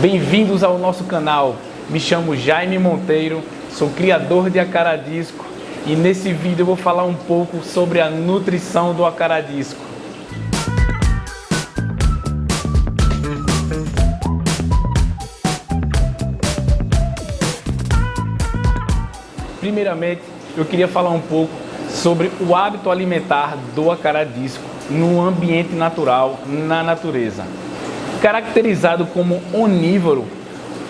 Bem-vindos ao nosso canal. Me chamo Jaime Monteiro, sou criador de acaradisco e nesse vídeo eu vou falar um pouco sobre a nutrição do acaradisco. Primeiramente, eu queria falar um pouco sobre o hábito alimentar do acaradisco no ambiente natural, na natureza. Caracterizado como onívoro,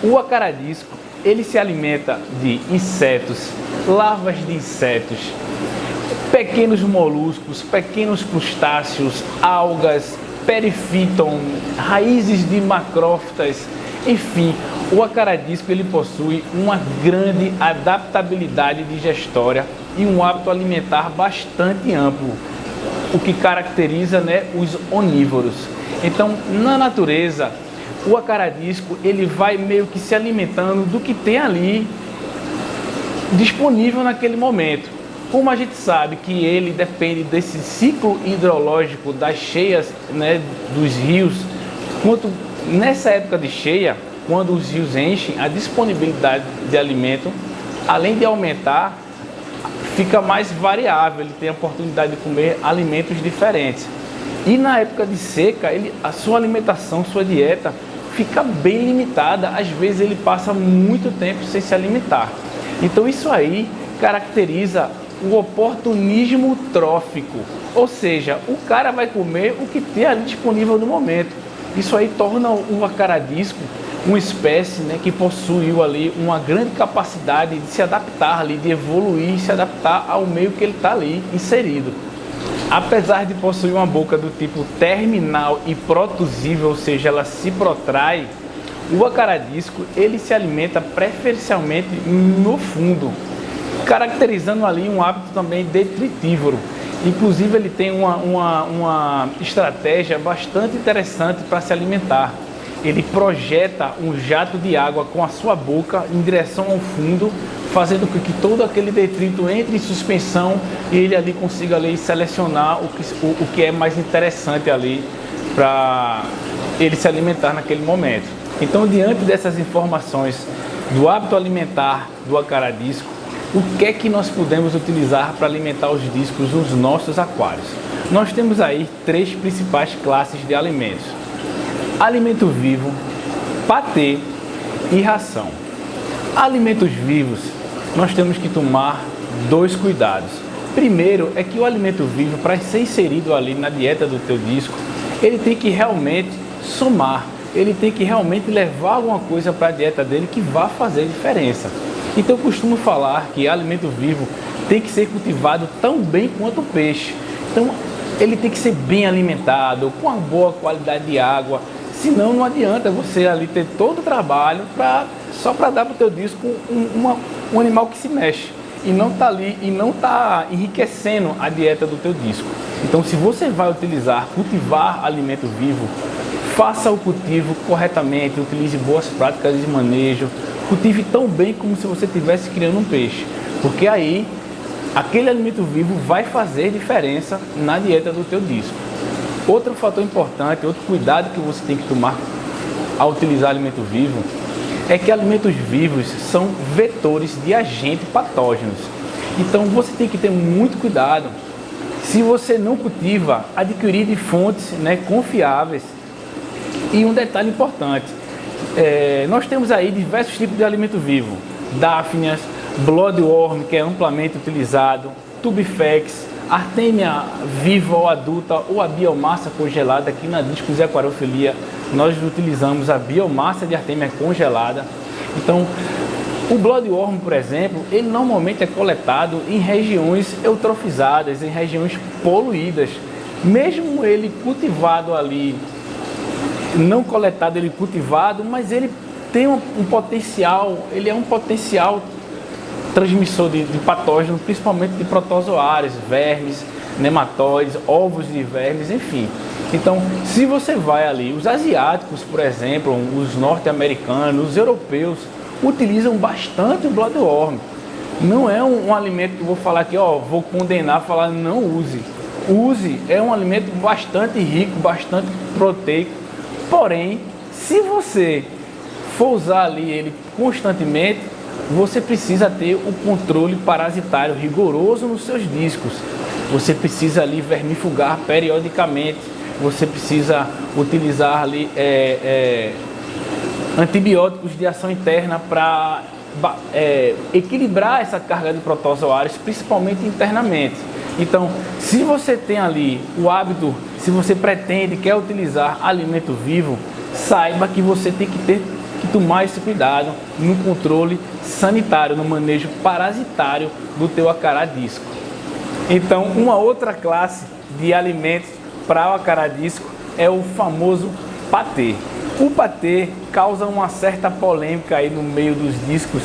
o acaradisco ele se alimenta de insetos, larvas de insetos, pequenos moluscos, pequenos crustáceos, algas, perifíton, raízes de macrófitas, enfim, o acaradisco ele possui uma grande adaptabilidade digestória e um hábito alimentar bastante amplo, o que caracteriza, os onívoros. Então, na natureza, o acaradisco ele vai meio que se alimentando do que tem ali disponível naquele momento. Como a gente sabe que ele depende desse ciclo hidrológico das cheias, dos rios, quanto nessa época de cheia, quando os rios enchem, a disponibilidade de alimento, além de aumentar, fica mais variável, ele tem a oportunidade de comer alimentos diferentes. E na época de seca, a sua alimentação, sua dieta fica bem limitada, às vezes ele passa muito tempo sem se alimentar. Então isso aí caracteriza o oportunismo trófico, ou seja, o cara vai comer o que tem ali disponível no momento. Isso aí torna o acaradisco uma espécie que possuiu ali uma grande capacidade de se adaptar ali, de evoluir, se adaptar ao meio que ele está ali inserido. Apesar de possuir uma boca do tipo terminal e protusível, ou seja, ela se protrai, o acaradisco ele se alimenta preferencialmente no fundo, caracterizando ali um hábito também detritívoro. Inclusive ele tem uma estratégia bastante interessante para se alimentar. Ele projeta um jato de água com a sua boca em direção ao fundo, fazendo com que todo aquele detrito entre em suspensão e ele ali consiga ali selecionar o que é mais interessante ali para ele se alimentar naquele momento. Então, diante dessas informações do hábito alimentar do acaradisco, o que é que nós podemos utilizar para alimentar os discos nos nossos aquários? Nós temos aí três principais classes de alimentos: alimento vivo, patê e ração. Alimentos vivos, nós temos que tomar dois cuidados. Primeiro é que o alimento vivo, para ser inserido ali na dieta do teu disco, ele tem que realmente somar, ele tem que realmente levar alguma coisa para a dieta dele que vá fazer diferença. Então eu costumo falar que alimento vivo tem que ser cultivado tão bem quanto o peixe. Então ele tem que ser bem alimentado, com uma boa qualidade de água, senão não adianta você ali ter todo o trabalho só para dar para o teu disco um animal que se mexe e não está ali e não está enriquecendo a dieta do teu disco. Então, se você vai cultivar alimento vivo, faça o cultivo corretamente, utilize boas práticas de manejo, cultive tão bem como se você estivesse criando um peixe, porque aí aquele alimento vivo vai fazer diferença na dieta do teu disco. Outro fator importante, outro cuidado que você tem que tomar ao utilizar alimento vivo é que alimentos vivos são vetores de agentes patógenos. Então você tem que ter muito cuidado. Se você não cultiva, adquirir de fontes confiáveis. E um detalhe importante, nós temos aí diversos tipos de alimento vivo: dáfnias, bloodworm, que é amplamente utilizado, tubifex, artêmia viva ou adulta ou a biomassa congelada. Aqui na Discos e Aquariofilia nós utilizamos a biomassa de artêmia congelada. Então, o bloodworm, por exemplo, ele normalmente é coletado em regiões eutrofizadas, em regiões poluídas. Mesmo ele cultivado ali, não coletado, ele cultivado, mas ele tem um potencial, ele é um potencial transmissor de patógeno, principalmente de protozoários, vermes, nematóides, ovos de vermes, enfim. Então, se você vai ali, os asiáticos, por exemplo, os norte-americanos, os europeus, utilizam bastante o bloodworm. Não é um alimento que eu vou falar aqui, vou condenar, falar não use. Use, é um alimento bastante rico, bastante proteico. Porém, se você for usar ali ele constantemente, você precisa ter o controle parasitário rigoroso nos seus discos. Você precisa ali vermifugar periodicamente. Você precisa utilizar ali antibióticos de ação interna para equilibrar essa carga de protozoários, principalmente internamente. Então, se você tem ali o hábito, se você pretende, quer utilizar alimento vivo, saiba que você tem que tomar esse cuidado no controle sanitário, no manejo parasitário do teu acaradisco. Então, uma outra classe de alimentos para o acaradisco é o famoso patê. O patê causa uma certa polêmica aí no meio dos discos,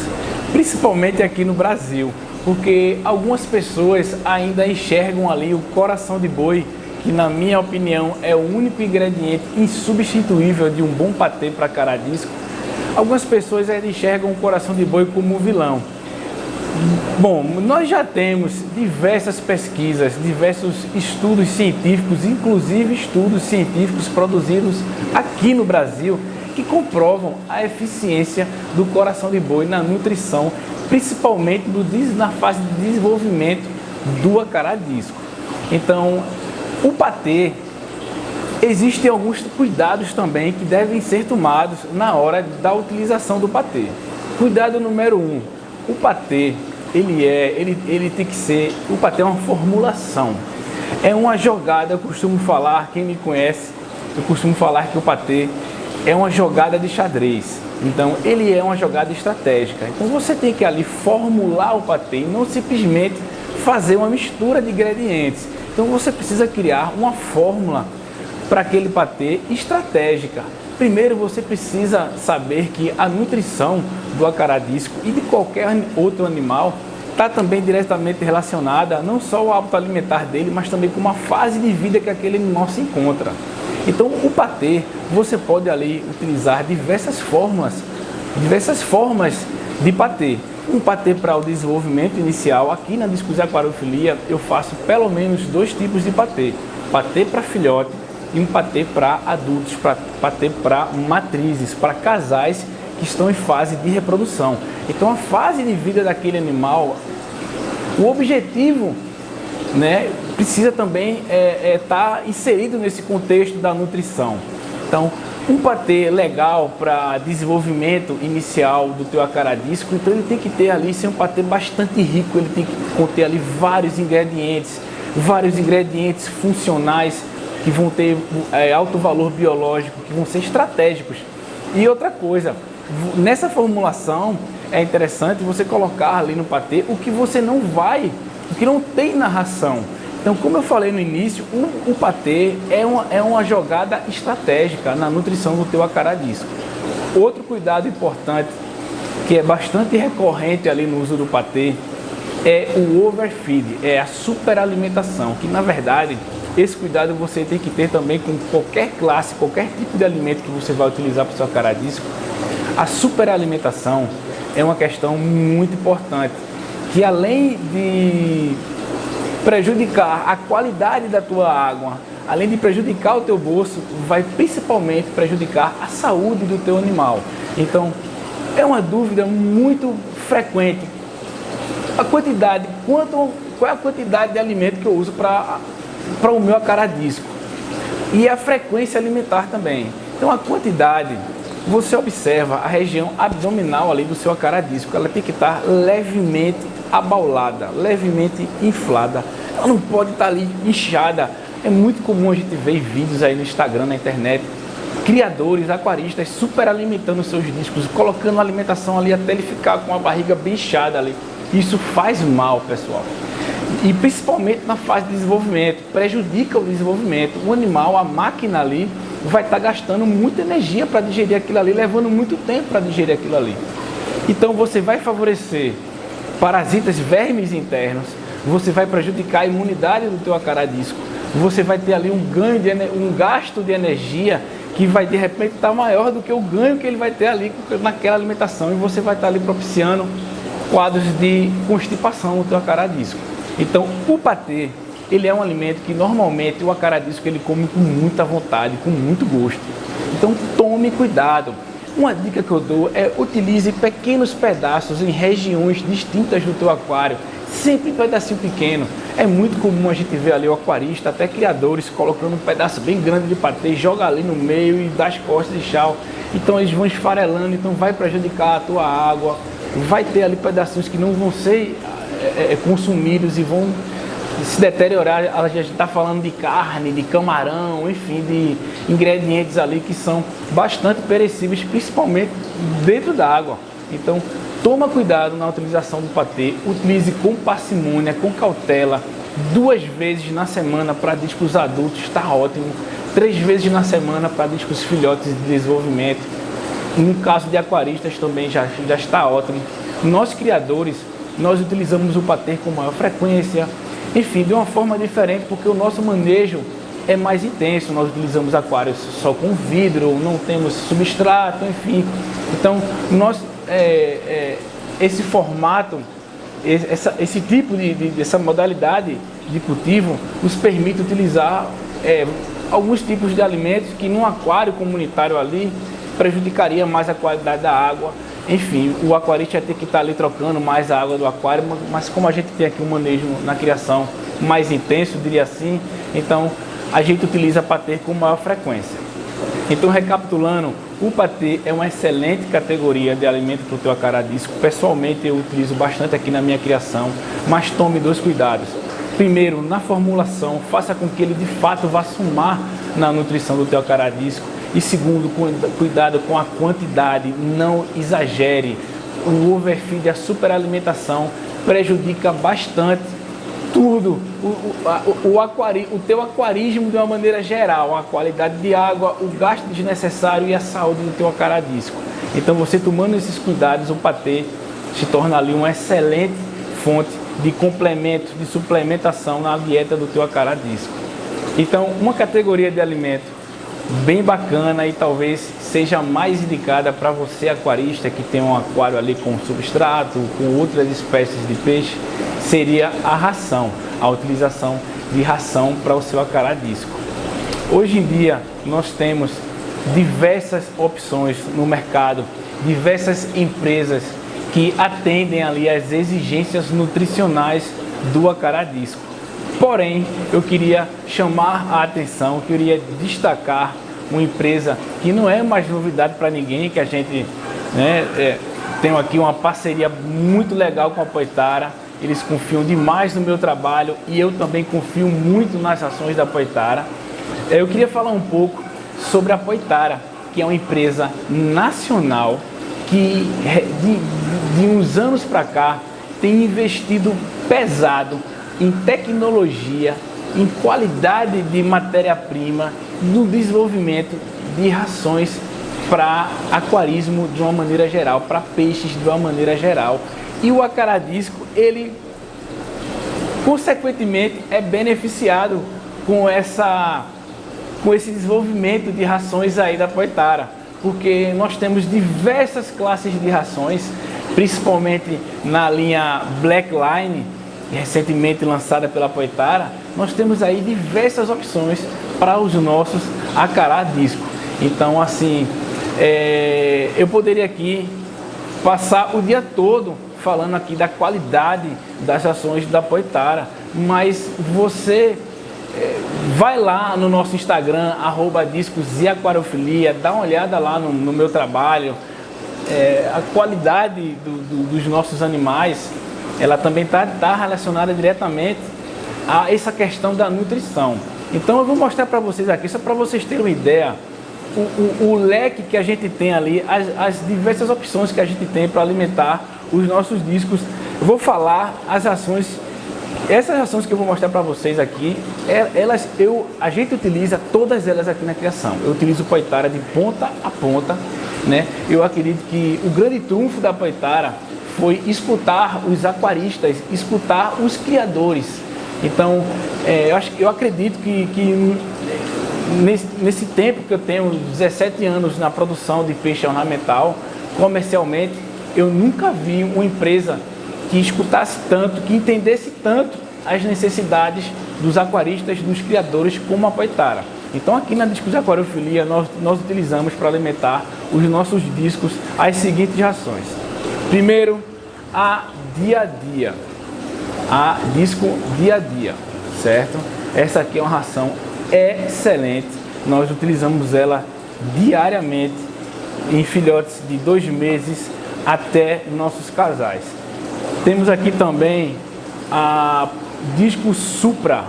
principalmente aqui no Brasil, porque algumas pessoas ainda enxergam ali o coração de boi, que na minha opinião é o único ingrediente insubstituível de um bom patê para acaradisco. Algumas pessoas ainda enxergam o coração de boi como um vilão. Bom, nós já temos diversas pesquisas, diversos estudos científicos, inclusive estudos científicos produzidos aqui no Brasil, que comprovam a eficiência do coração de boi na nutrição, principalmente na fase de desenvolvimento do acaradisco. Então, o patê, existem alguns cuidados também que devem ser tomados na hora da utilização do patê. Cuidado número 1. O patê, ele tem que ser, o patê é uma formulação. É uma jogada, eu costumo falar, quem me conhece, eu costumo falar que o patê é uma jogada de xadrez. Então, ele é uma jogada estratégica. Então, você tem que ali formular o patê e não simplesmente fazer uma mistura de ingredientes. Então, você precisa criar uma fórmula para aquele patê estratégica. Primeiro, você precisa saber que a nutrição do acaradisco e de qualquer outro animal está também diretamente relacionada não só ao hábito alimentar dele, mas também com uma fase de vida que aquele animal se encontra. Então, o patê, você pode ali utilizar diversas formas de patê. Um patê para o desenvolvimento inicial, aqui na Discos e Aquariofilia, eu faço pelo menos 2 tipos de patê. Patê para filhote e um patê para adultos, patê para matrizes, para casais que estão em fase de reprodução. Então, a fase de vida daquele animal, o objetivo, né, precisa também estar inserido nesse contexto da nutrição. Então, um patê legal para desenvolvimento inicial do teu acaradisco, então ele tem que ter ali, ser um patê bastante rico, ele tem que conter ali vários ingredientes funcionais, que vão ter alto valor biológico, que vão ser estratégicos. E outra coisa, nessa formulação é interessante você colocar ali no patê o que não tem na ração. Então, como eu falei no início, o patê é uma jogada estratégica na nutrição do teu acaradisco. Outro cuidado importante, que é bastante recorrente ali no uso do patê, é o overfeed, é a superalimentação, que na verdade esse cuidado você tem que ter também com qualquer classe, qualquer tipo de alimento que você vai utilizar para o seu acaradisco. A superalimentação é uma questão muito importante, que além de prejudicar a qualidade da tua água, além de prejudicar o teu bolso, vai principalmente prejudicar a saúde do teu animal. Então, é uma dúvida muito frequente. Qual é a quantidade de alimento que eu uso para o meu acaradisco? E a frequência alimentar também. Então, a quantidade, você observa a região abdominal ali do seu acaradisco, ela tem que estar levemente abaulada, levemente inflada. Ela não pode estar ali inchada. É muito comum a gente ver vídeos aí no Instagram, na internet, criadores, aquaristas superalimentando seus discos, colocando a alimentação ali até ele ficar com a barriga bem inchada ali. Isso faz mal, pessoal. E principalmente na fase de desenvolvimento, prejudica o desenvolvimento. O animal, a máquina ali, vai estar gastando muita energia para digerir aquilo ali, levando muito tempo para digerir aquilo ali. Então você vai favorecer parasitas, vermes internos, você vai prejudicar a imunidade do teu acaradisco, você vai ter ali um gasto de energia que vai de repente estar maior do que o ganho que ele vai ter ali naquela alimentação, e você vai estar ali propiciando quadros de constipação no teu acaradisco. Então, o patê, ele é um alimento que normalmente o acaradisco ele come com muita vontade, com muito gosto. Então, tome cuidado. Uma dica que eu dou é utilize pequenos pedaços em regiões distintas do teu aquário, sempre um pedacinho pequeno. É muito comum a gente ver ali o aquarista, até criadores, colocando um pedaço bem grande de patê, joga ali no meio e dá as costas de chau. Então eles vão esfarelando, então vai prejudicar a tua água, vai ter ali pedacinhos que não vão ser consumidos e vão se deteriorar. A gente está falando de carne, de camarão, enfim, de ingredientes ali que são bastante perecíveis, principalmente dentro da água. Então, toma cuidado na utilização do patê, utilize com parcimônia, com cautela, 2 vezes na semana para discos adultos, está ótimo, 3 vezes na semana para discos filhotes de desenvolvimento. No caso de aquaristas também já está ótimo. Nós criadores, nós utilizamos o patê com maior frequência, enfim, de uma forma diferente, porque o nosso manejo é mais intenso. Nós utilizamos aquários só com vidro, não temos substrato, enfim. Então, esse formato, esse tipo essa modalidade de cultivo nos permite utilizar alguns tipos de alimentos que num aquário comunitário ali prejudicaria mais a qualidade da água. Enfim, o aquarista ia ter que estar ali trocando mais a água do aquário, mas como a gente tem aqui um manejo na criação mais intenso, diria assim, então a gente utiliza patê com maior frequência. Então, recapitulando, o patê é uma excelente categoria de alimento para o teu acaradisco. Pessoalmente, eu utilizo bastante aqui na minha criação, mas tome 2 cuidados. Primeiro, na formulação, faça com que ele de fato vá somar na nutrição do teu acaradisco. E segundo, cuidado com a quantidade, não exagere. O overfeed, a superalimentação, prejudica bastante tudo. O teu aquarismo de uma maneira geral, a qualidade de água, o gasto desnecessário e a saúde do teu acaradisco. Então, você tomando esses cuidados, o patê se torna ali uma excelente fonte de complemento, de suplementação na dieta do teu acaradisco. Então, uma categoria de alimento bem bacana e talvez seja mais indicada para você aquarista que tem um aquário ali com substrato, com outras espécies de peixe, seria a ração, a utilização de ração para o seu acaradisco. Hoje em dia nós temos diversas opções no mercado, diversas empresas que atendem ali às exigências nutricionais do acaradisco. Porém, eu queria chamar a atenção, queria destacar uma empresa que não é mais novidade para ninguém, que a gente tem aqui uma parceria muito legal com a Poitara. Eles confiam demais no meu trabalho e eu também confio muito nas ações da Poitara. Eu queria falar um pouco sobre a Poitara, que é uma empresa nacional que de uns anos para cá tem investido pesado em tecnologia, em qualidade de matéria-prima, no desenvolvimento de rações para aquarismo de uma maneira geral, para peixes de uma maneira geral. E o acaradisco, ele consequentemente é beneficiado com esse desenvolvimento de rações aí da Poitara, porque nós temos diversas classes de rações, principalmente na linha Black Line, recentemente lançada pela Poitara. Nós temos aí diversas opções para os nossos acaradiscos. Então, assim, eu poderia aqui passar o dia todo falando aqui da qualidade das ações da Poitara, mas você vai lá no nosso Instagram, @discos_e_aquariofilia, dá uma olhada lá no meu trabalho. A qualidade dos nossos animais, ela também está relacionada diretamente a essa questão da nutrição. Então eu vou mostrar para vocês aqui, só para vocês terem uma ideia, o leque que a gente tem ali, as diversas opções que a gente tem para alimentar os nossos discos. Eu vou falar as ações, essas ações que eu vou mostrar para vocês aqui, a gente utiliza todas elas aqui na criação. Eu utilizo Poitara de ponta a ponta, né? Eu acredito que o grande trunfo da Poitara foi escutar os aquaristas, escutar os criadores. Então, eu acredito que nesse tempo que eu tenho 17 anos na produção de peixe ornamental, comercialmente, eu nunca vi uma empresa que escutasse tanto, que entendesse tanto as necessidades dos aquaristas, dos criadores, como a Poitara. Então aqui na Discos Aquariofilia nós utilizamos para alimentar os nossos discos as seguintes rações. Primeiro, a dia a dia, a disco dia a dia, certo? Essa aqui é uma ração excelente, nós utilizamos ela diariamente em filhotes de 2 meses até nossos casais. Temos aqui também a Disco Supra.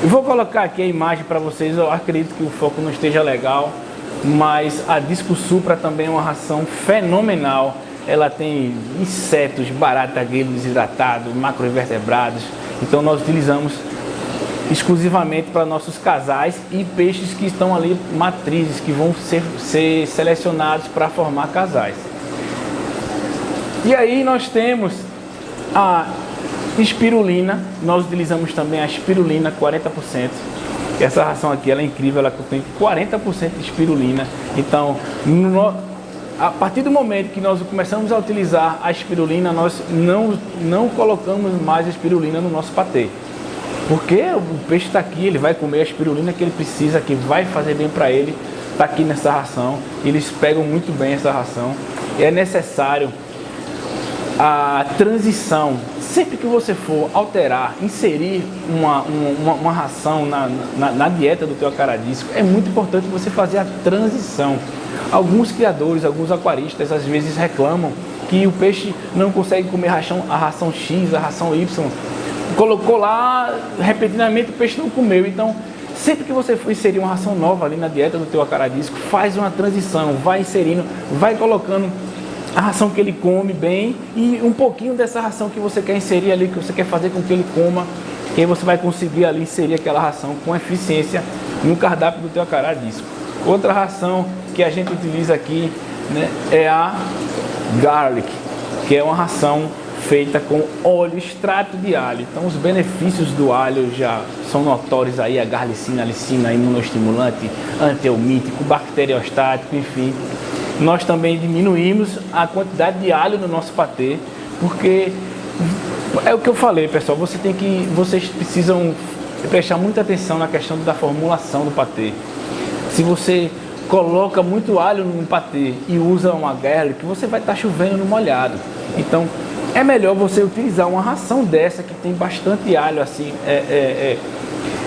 Eu vou colocar aqui a imagem para vocês, eu acredito que o foco não esteja legal, mas a Disco Supra também é uma ração fenomenal. Ela tem insetos, barata, grilo desidratado, macroinvertebrados. Então nós utilizamos exclusivamente para nossos casais e peixes que estão ali matrizes, que vão ser selecionados para formar casais. E aí nós temos a espirulina, nós utilizamos também a espirulina 40%. Essa ração aqui ela é incrível, ela contém 40% de espirulina. Então, a partir do momento que nós começamos a utilizar a espirulina, nós não colocamos mais a espirulina no nosso patê. Porque o peixe está aqui, ele vai comer a espirulina que ele precisa, que vai fazer bem para ele, está aqui nessa ração. Eles pegam muito bem essa ração. É necessário a transição. Sempre que você for alterar, inserir uma ração na dieta do teu acaradisco, é muito importante você fazer a transição. Alguns criadores, alguns aquaristas às vezes reclamam que o peixe não consegue comer a ração X, a ração Y. Colocou lá, repentinamente o peixe não comeu. Então, sempre que você for inserir uma ração nova ali na dieta do teu acaradisco, faz uma transição, vai inserindo, vai colocando a ração que ele come bem e um pouquinho dessa ração que você quer inserir ali, que você quer fazer com que ele coma, e aí você vai conseguir ali inserir aquela ração com eficiência no cardápio do teu acaradisco. Outra ração que a gente utiliza aqui, né, é a Garlic, que é uma ração feita com óleo, extrato de alho. Então os benefícios do alho já são notórios aí, a garlicina, a lisina, imunoestimulante, antielmítico, bacteriostático, enfim. Nós também diminuímos a quantidade de alho no nosso patê, porque é o que eu falei, pessoal, vocês precisam prestar muita atenção na questão da formulação do patê. Se você coloca muito alho no patê e usa uma garlic, você vai estar chovendo no molhado. Então é melhor você utilizar uma ração dessa que tem bastante alho, assim,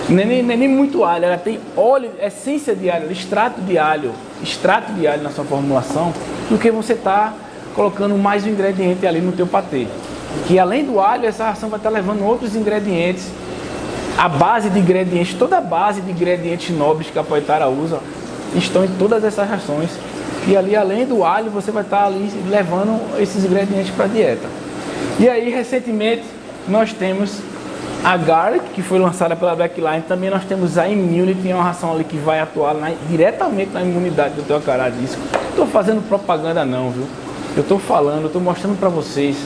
nem muito alho, ela tem óleo, essência de alho, extrato de alho na sua formulação, do que você está colocando mais um ingrediente ali no teu patê. Que além do alho, essa ração vai estar levando outros ingredientes, a base de ingredientes, toda a base de ingredientes nobres que a Poitara usa, estão em todas essas rações. E ali, além do alho, você vai estar ali levando esses ingredientes para a dieta. E aí, recentemente, nós temos a Garlic, que foi lançada pela Backline. Também nós temos a Immunity, uma ração ali que vai atuar diretamente na imunidade do teu acaradisco. Não estou fazendo propaganda não, viu? Eu estou falando, estou mostrando para vocês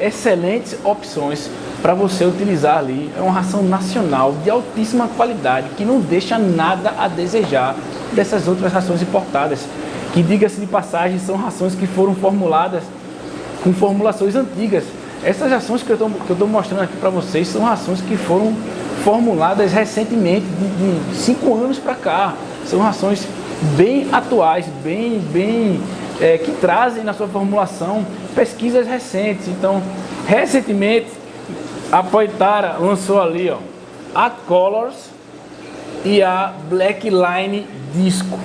excelentes opções para você utilizar ali. É uma ração nacional de altíssima qualidade, que não deixa nada a desejar dessas outras rações importadas, que, diga-se de passagem, são rações que foram formuladas com formulações antigas. Essas rações que eu estou mostrando aqui para vocês são rações que foram formuladas recentemente, de 5 anos para cá. São rações bem atuais, que trazem na sua formulação pesquisas recentes. Então, recentemente, a Poitara lançou ali, ó, a Colors e a Blackline Disco.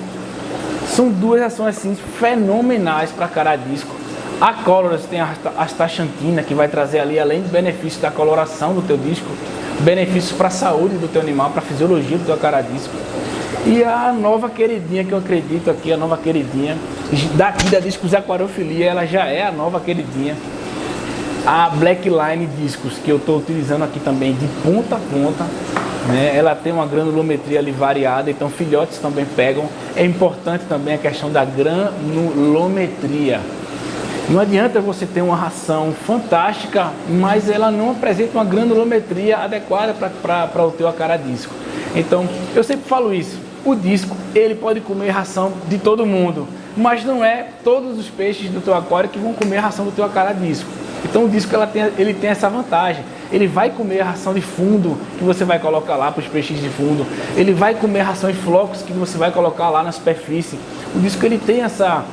São duas rações assim, fenomenais para acaradisco. A Colors tem a astaxantina, que vai trazer ali, além do benefício da coloração do teu disco, benefícios para a saúde do teu animal, para a fisiologia do teu acaradisco. E a nova queridinha, que eu acredito aqui, a nova queridinha, daqui da Discos Aquariofilia, ela já é a nova queridinha, a Blackline Discos, que eu estou utilizando aqui também de ponta a ponta, né? Ela tem uma granulometria ali variada, então filhotes também pegam. É importante também a questão da granulometria. Não adianta você ter uma ração fantástica, mas ela não apresenta uma granulometria adequada para o teu acaradisco. Então, eu sempre falo isso. O disco, ele pode comer ração de todo mundo, mas não é todos os peixes do teu aquário que vão comer a ração do teu acaradisco. Então o disco ele tem essa vantagem. Ele vai comer a ração de fundo que você vai colocar lá para os peixes de fundo. Ele vai comer a ração de flocos que você vai colocar lá na superfície. O disco ele tem essa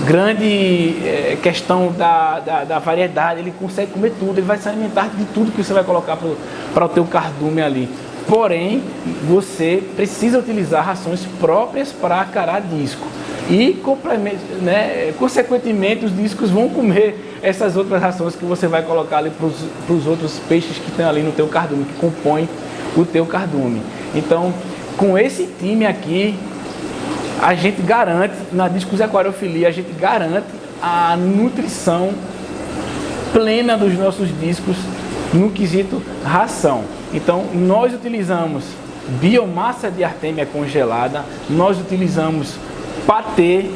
grande questão da variedade. Ele consegue comer tudo, ele vai se alimentar de tudo que você vai colocar para o teu cardume ali. Porém, você precisa utilizar rações próprias para cará disco. E, consequentemente, os discos vão comer essas outras rações que você vai colocar ali para os outros peixes que estão ali no teu cardume, que compõem o teu cardume. Então, com esse time aqui, a gente garante, na Discos Aquariofilia, a gente garante a nutrição plena dos nossos discos no quesito ração. Então, nós utilizamos biomassa de artêmia congelada, nós utilizamos patê.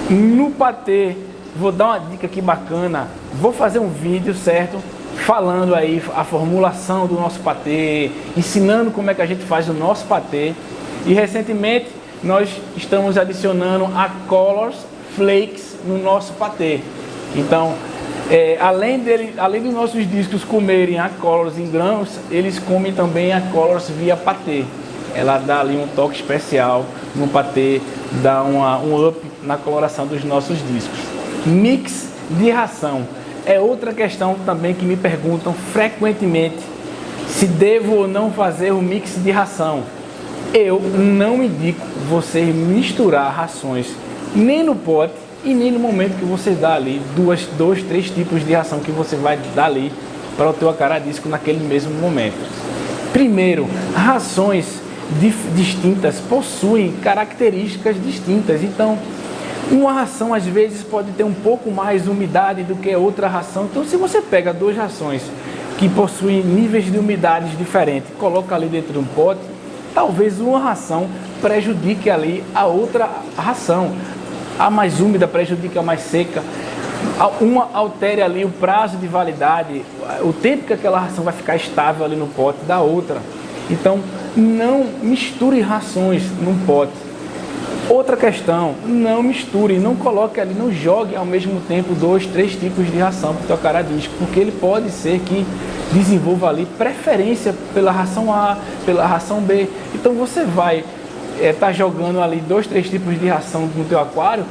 No patê, vou dar uma dica aqui bacana, vou fazer um vídeo, certo? Falando aí a formulação do nosso patê, ensinando como é que a gente faz o nosso patê. E recentemente nós estamos adicionando a Colors Flakes no nosso patê. Então, além dos nossos discos comerem a Colors em grãos, eles comem também a Colors via patê. Ela dá ali um toque especial no patê, dá um up na coloração dos nossos discos. Mix de ração é outra questão também que me perguntam frequentemente, se devo ou não fazer o mix de ração. Eu não indico você misturar rações nem no pote e nem no momento que você dá ali dois, três tipos de ração que você vai dar ali para o teu acaradisco naquele mesmo momento. Primeiro, rações distintas possuem características distintas. Então, uma ração às vezes pode ter um pouco mais de umidade do que outra ração. Então, se você pega duas rações que possuem níveis de umidades diferentes, coloca ali dentro de um pote, talvez uma ração prejudique ali a outra ração. A mais úmida prejudica a mais seca. Uma altere ali o prazo de validade, o tempo que aquela ração vai ficar estável ali no pote da outra. Então, não misture rações num pote. Outra questão, não misture, não coloque ali, não jogue ao mesmo tempo dois, três tipos de ração para o teu acaradisco, porque ele pode ser que desenvolva ali preferência pela ração A, pela ração B. Então você vai estar jogando ali dois, três tipos de ração no teu aquário,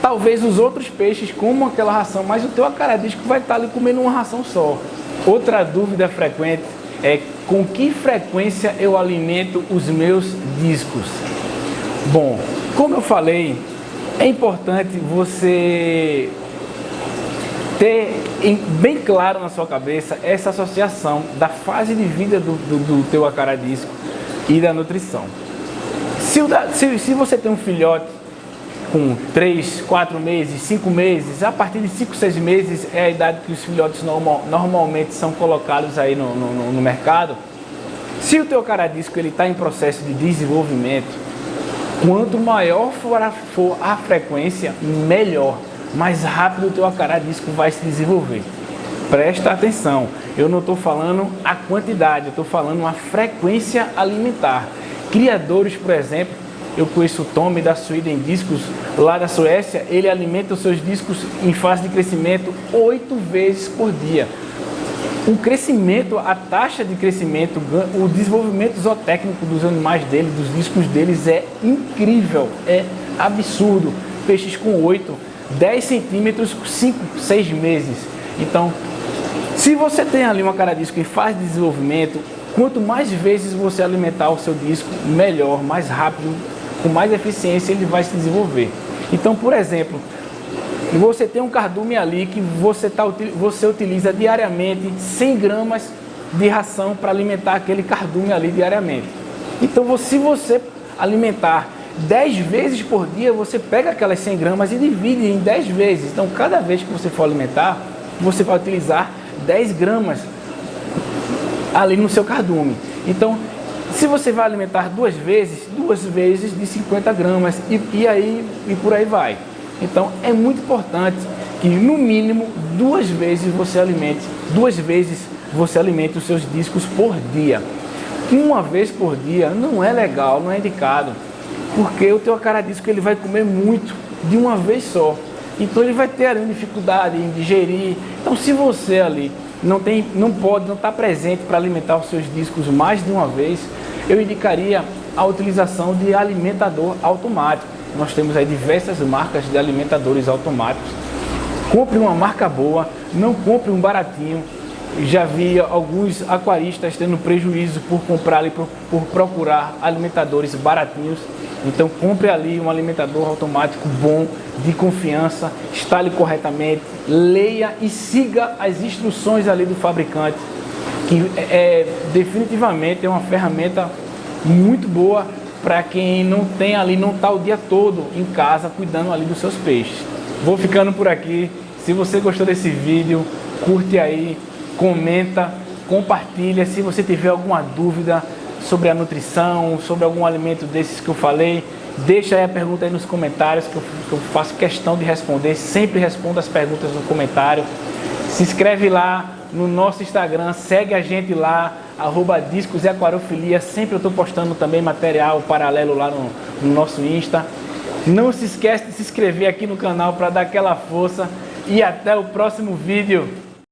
talvez os outros peixes comam aquela ração, mas o teu acaradisco vai estar ali comendo uma ração só. Outra dúvida frequente é com que frequência eu alimento os meus discos. Bom, como eu falei, é importante você ter bem claro na sua cabeça essa associação da fase de vida do teu acaradisco e da nutrição. Se você tem um filhote com 3, 4 meses, 5 meses, a partir de 5, 6 meses é a idade que os filhotes normalmente são colocados aí no mercado. Se o teu acaradisco está em processo de desenvolvimento, quanto maior for a frequência, melhor, mais rápido o teu acaradisco vai se desenvolver. Presta atenção, eu não estou falando a quantidade, eu estou falando a frequência alimentar. Criadores, por exemplo, eu conheço o Tommy da Sweden Discos, lá da Suécia, ele alimenta os seus discos em fase de crescimento 8 vezes por dia. O crescimento, a taxa de crescimento, o desenvolvimento zootécnico dos animais dele, dos discos deles é incrível, é absurdo. Peixes com 8, 10 centímetros, 5, 6 meses. Então, se você tem ali um acaradisco em fase de desenvolvimento, quanto mais vezes você alimentar o seu disco, melhor, mais rápido, com mais eficiência ele vai se desenvolver. Então, por exemplo, você tem um cardume ali que você utiliza diariamente 100 gramas de ração para alimentar aquele cardume ali diariamente. Então, se você alimentar 10 vezes por dia, você pega aquelas 100 gramas e divide em 10 vezes. Então, cada vez que você for alimentar, você vai utilizar 10 gramas ali no seu cardume. Então, se você vai alimentar duas vezes de 50 gramas e por aí vai. Então, é muito importante que no mínimo duas vezes você alimente os seus discos por dia. Uma vez por dia não é legal, não é indicado, porque o teu acaradisco ele vai comer muito de uma vez só. Então ele vai ter ali uma dificuldade em digerir. Então se você ali não está presente para alimentar os seus discos mais de uma vez, eu indicaria a utilização de alimentador automático. Nós temos aí diversas marcas de alimentadores automáticos. Compre uma marca boa, não compre um baratinho. Já vi alguns aquaristas tendo prejuízo por comprar ali, por procurar alimentadores baratinhos. Então compre ali um alimentador automático bom, de confiança, instale corretamente, leia e siga as instruções ali do fabricante, que definitivamente é uma ferramenta muito boa para quem não tem ali, não está o dia todo em casa cuidando ali dos seus peixes. Vou ficando por aqui. Se você gostou desse vídeo, curte aí, comenta, compartilha. Se você tiver alguma dúvida sobre a nutrição, sobre algum alimento desses que eu falei, deixa aí a pergunta aí nos comentários, que eu faço questão de responder. Sempre respondo as perguntas no comentário. Se inscreve lá no nosso Instagram, segue a gente lá, @discos e aquariofilia. Sempre eu estou postando também material paralelo lá no nosso Insta. Não se esquece de se inscrever aqui no canal para dar aquela força. E até o próximo vídeo.